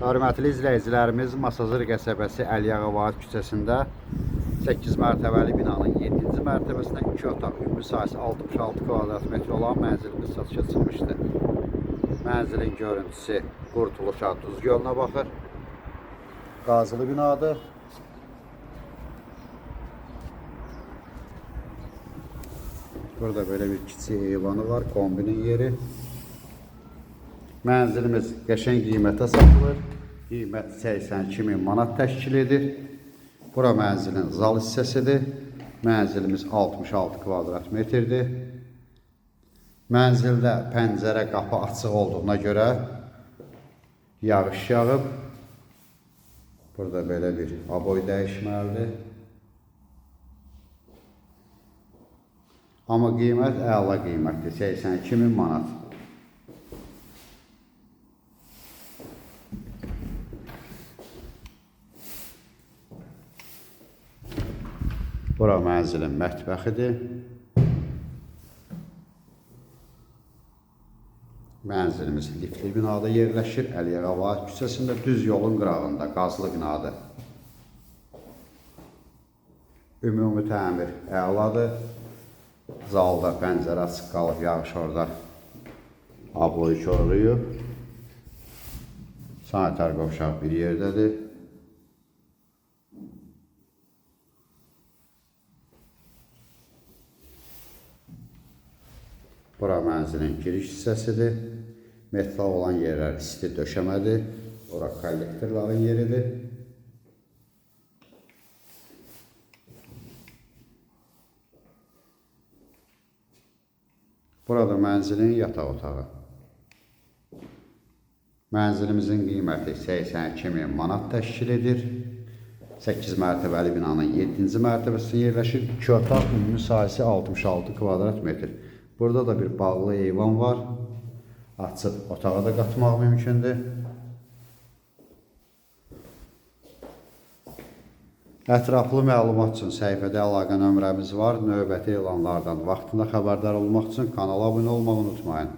Hörmətli izləyicilərimiz, Masazır qəsəbəsi Əliyağa Vahid küçəsində 8 mərtəbəli binanın 7-ci mərtəbəsində 2 otaq, ümumi sahəsi 66 kvadrat metr olan mənzilimiz satışa çıxmışdı. Mənzilin görüntüsü Qurtuluş Duz gölünə baxır. Qazılı binadır. Burada böyle bir kiçik eyvanı var, kombinin yeri. Mənzilimiz qəşəng qiymətə satılır. Qiymət 82.000 manat təşkil edir. Bura mənzilin zal hissəsidir. Mənzilimiz 66 kvadrat metrdir. Mənzildə pəncərə qapı açıq olduğuna görə yağış yağıb. Burada belə bir aboy dəyişməlidir. Amma qiymət əla qiymətdir, 82.000 manat. Bura mənzilin mətbəxidir. Mənzilimiz liftli binada yerləşir. Əliyağa Vahid küçəsində düz yolun qırağında qazlı binadır. Ümumi təmir əladır. Zalda pəncərə açıq qalıb, yağış orada abloyu korlayıb. Sanitar qovşaq bir yerdədir. Bura mənzilin giriş hissəsidir. Metal olan yerlər isti döşəmədir. Ora kollektorların yeridir. Burada mənzilin yataq otağı. Mənzilimizin qiyməti 82.000 manat təşkil edir. 8 mərtəbəli binanın 7-ci mərtəbəsində yerləşir. 2 otaq, ümumi sahəsi 66 kvadrat metr. Burada da bir bağlı eyvan var. Açıb otağa da qatmaq mümkündür. Ətraflı məlumat üçün səhifədə əlaqə nömrəmiz var. Növbəti elanlardan vaxtında xəbərdar olmaq üçün kanala abunə olmağı unutmayın.